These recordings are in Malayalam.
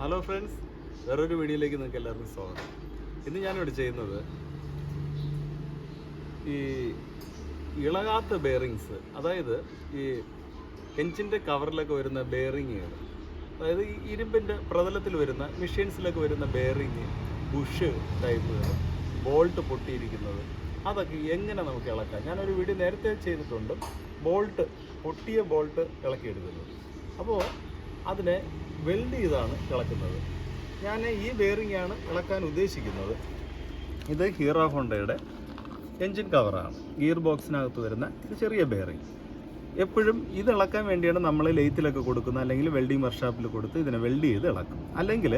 ഹലോ ഫ്രണ്ട്സ്, വേറൊരു വീഡിയോയിലേക്ക് നിങ്ങൾക്ക് എല്ലാവർക്കും സ്വാഗതം. ഇന്ന് ഞാനിവിടെ ചെയ്യുന്നത് ഈ ഇളകാത്ത ബെയറിങ്സ്, അതായത് ഈ എഞ്ചിൻ്റെ കവറിലൊക്കെ വരുന്ന ബെയറിങ്ങുകൾ, അതായത് ഈ ഇരുമ്പിൻ്റെ പ്രതലത്തിൽ വരുന്ന മെഷീൻസിലൊക്കെ വരുന്ന ബെയറിങ്, ബുഷ് ടൈപ്പുകൾ, ബോൾട്ട് പൊട്ടിയിരിക്കുന്നത്, അതൊക്കെ എങ്ങനെ നമുക്ക് ഇളക്കാം. ഞാനൊരു വീഡിയോ നേരത്തെ ചെയ്തിട്ടുണ്ട്, പൊട്ടിയ ബോൾട്ട് ഇളക്കിയെടുക്കുന്നത്. അപ്പോൾ അതിനെ വെൽഡ് ചെയ്താണ് ഇളക്കുന്നത്. ഞാൻ ഈ ബെയറിങ്ങാണ് ഇളക്കാൻ ഉദ്ദേശിക്കുന്നത്. ഇത് ഹീറോ ഹോണ്ടയുടെ എൻജിൻ കവറാണ്, ഗിയർ ബോക്സിനകത്ത് വരുന്ന ഒരു ചെറിയ ബെയറിങ്. എപ്പോഴും ഇത് ഇളക്കാൻ വേണ്ടിയാണ് നമ്മൾ ലെയ്ത്തിലൊക്കെ കൊടുക്കുന്നത്, അല്ലെങ്കിൽ വെൽഡിങ് വർക്ക്ഷോപ്പിൽ കൊടുത്ത് ഇതിനെ വെൽഡ് ചെയ്ത് ഇളക്കും. അല്ലെങ്കിൽ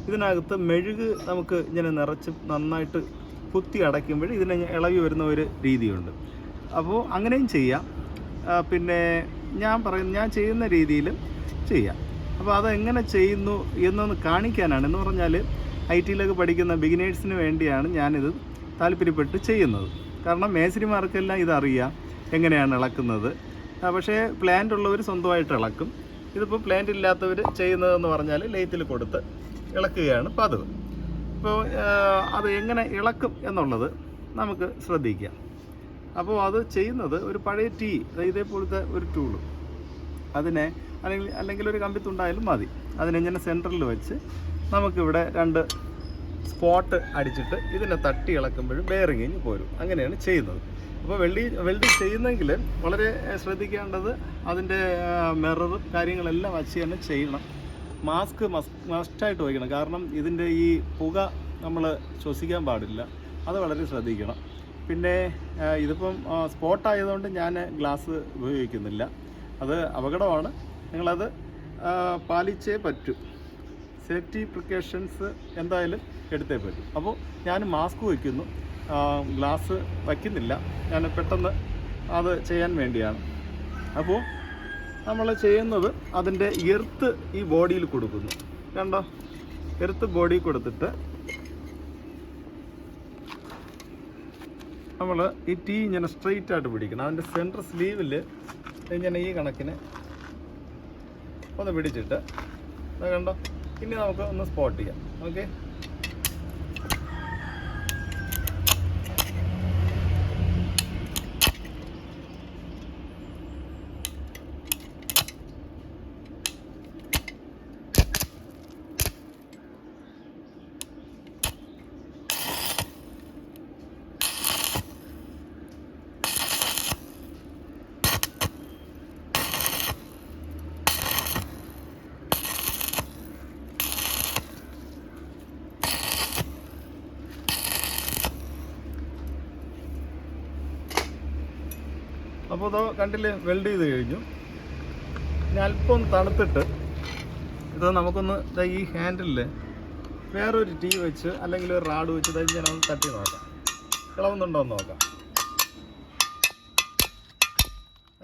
ഇതിനകത്ത് മെഴുക് നമുക്ക് ഇങ്ങനെ നിറച്ച് നന്നായിട്ട് കുത്തി അടയ്ക്കുമ്പോൾ ഇതിനെ ഇളകി വരുന്ന ഒരു രീതിയുണ്ട്. അപ്പോൾ അങ്ങനെയും ചെയ്യാം. പിന്നെ ഞാൻ ചെയ്യുന്ന രീതിയിലും ചെയ്യാം. അപ്പോൾ അതെങ്ങനെ ചെയ്യുന്നു എന്നൊന്ന് കാണിക്കാനാണ്. എന്ന് പറഞ്ഞാൽ IT-യിലൊക്കെ പഠിക്കുന്ന ബിഗിനേഴ്സിന് വേണ്ടിയാണ് ഞാനിത് താല്പര്യപ്പെട്ട് ചെയ്യുന്നത്. കാരണം മേസ്തിരിമാർക്കെല്ലാം ഇതറിയാം എങ്ങനെയാണ് ഇളക്കുന്നത്. പക്ഷേ പ്ലാന്റ് ഉള്ളവർ സ്വന്തമായിട്ട് ഇളക്കും. ഇതിപ്പോൾ പ്ലാന്റ് ഇല്ലാത്തവർ ചെയ്യുന്നതെന്ന് പറഞ്ഞാൽ ലെയ്ത്തിൽ കൊടുത്ത് ഇളക്കുകയാണ് പതിവ്. അപ്പോൾ അത് എങ്ങനെ ഇളക്കും എന്നുള്ളത് നമുക്ക് ശ്രദ്ധിക്കാം. അപ്പോൾ അത് ചെയ്യുന്നത് ഒരു പഴയ ഇതേപോലത്തെ ഒരു ടൂള്, അതിനെ അല്ലെങ്കിൽ ഒരു കമ്പിത്തുണ്ടായാലും മതി, അതിനെങ്ങനെ സെൻറ്ററിൽ വെച്ച് നമുക്കിവിടെ 2 സ്പോട്ട് അടിച്ചിട്ട് ഇതിനെ തട്ടി ഇളക്കുമ്പോഴും ബെയറിങ്ങിന് പോരും. അങ്ങനെയാണ് ചെയ്യുന്നത്. അപ്പോൾ വെൽഡിങ് ചെയ്യുന്നെങ്കിൽ വളരെ ശ്രദ്ധിക്കേണ്ടത് അതിൻ്റെ മിററും കാര്യങ്ങളെല്ലാം വച്ച് തന്നെ ചെയ്യണം. മാസ്ക് മസ്റ്റായിട്ട് വയ്ക്കണം. കാരണം ഇതിൻ്റെ ഈ പുക നമ്മൾ ശ്വസിക്കാൻ പാടില്ല, അത് വളരെ ശ്രദ്ധിക്കണം. പിന്നെ ഇതിപ്പം സ്പോട്ടായതുകൊണ്ട് ഞാൻ ഗ്ലാസ് ഉപയോഗിക്കുന്നില്ല, അത് അപകടമാണ്. നിങ്ങളത് പാലിച്ചേ പറ്റൂ. സേഫ്റ്റി പ്രിക്കോഷൻസ് എന്തായാലും എടുത്തേ പറ്റും. അപ്പോൾ ഞാൻ മാസ്ക് വയ്ക്കുന്നു, ഗ്ലാസ് വയ്ക്കുന്നില്ല. ഞാൻ പെട്ടെന്ന് അത് ചെയ്യാൻ വേണ്ടിയാണ്. അപ്പോൾ നമ്മൾ ചെയ്യുന്നത് അതിൻ്റെ എർത്ത് ഈ ബോഡിയിൽ കൊടുക്കുന്നു. കണ്ടോ, എർത്ത് ബോഡി കൊടുത്തിട്ട് നമ്മൾ ഈ ഇങ്ങനെ സ്ട്രെയിറ്റ് ആയിട്ട് പിടിക്കണം. അതിൻ്റെ സെൻറ്റർ സ്ലീവിൽ ഇങ്ങനെ ഈ കണക്കിന് ഒന്ന് പിടിച്ചിട്ട് കണ്ടോ. ഇനി നമുക്ക് ഒന്ന് സ്പോട്ട് ചെയ്യാം. ഓക്കെ, അപ്പോൾ ഇത് കണ്ടില്ലേ, വെൽഡ് ചെയ്ത് കഴിഞ്ഞു. ഇനി അല്പം തണുത്തിട്ട് ഇത് നമുക്കൊന്ന് ഈ ഹാൻഡിലിൽ വേറൊരു വെച്ച് അല്ലെങ്കിൽ ഒരു റാഡ് വെച്ച് ഇങ്ങനെ ഒന്ന് തട്ടി നോക്കാം, ഇളവുന്നുണ്ടോ എന്ന് നോക്കാം.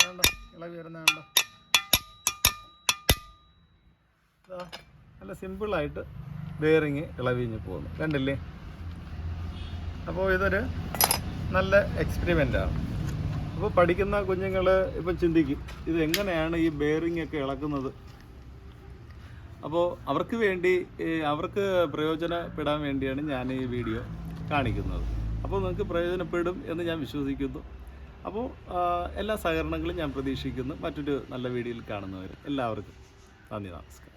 വേണ്ട, ഇളവി വരുന്ന വേണ്ട. നല്ല സിമ്പിളായിട്ട് ബെയറിങ് ഇളവിഞ്ഞ് പോകുന്നു, കണ്ടില്ലേ. അപ്പോൾ ഇതൊരു നല്ല എക്സ്പെരിമെൻ്റാണ്. അപ്പോൾ പഠിക്കുന്ന കുഞ്ഞുങ്ങൾ ഇപ്പം ചിന്തിക്കും, ഇത് എങ്ങനെയാണ് ഈ ബെയറിംഗ് ഒക്കെ ഇളക്കുന്നത്. അപ്പോൾ അവർക്ക് പ്രയോജനപ്പെടാൻ വേണ്ടിയാണ് ഞാൻ ഈ വീഡിയോ കാണിക്കുന്നത്. അപ്പോൾ നിങ്ങൾക്ക് പ്രയോജനപ്പെടും എന്ന് ഞാൻ വിശ്വസിക്കുന്നു. അപ്പോൾ എല്ലാ സഹകരണങ്ങളും ഞാൻ പ്രതീക്ഷിക്കുന്നു. മറ്റൊരു നല്ല വീഡിയോയിൽ കാണുന്നവർ എല്ലാവർക്കും നന്ദി, നമസ്കാരം.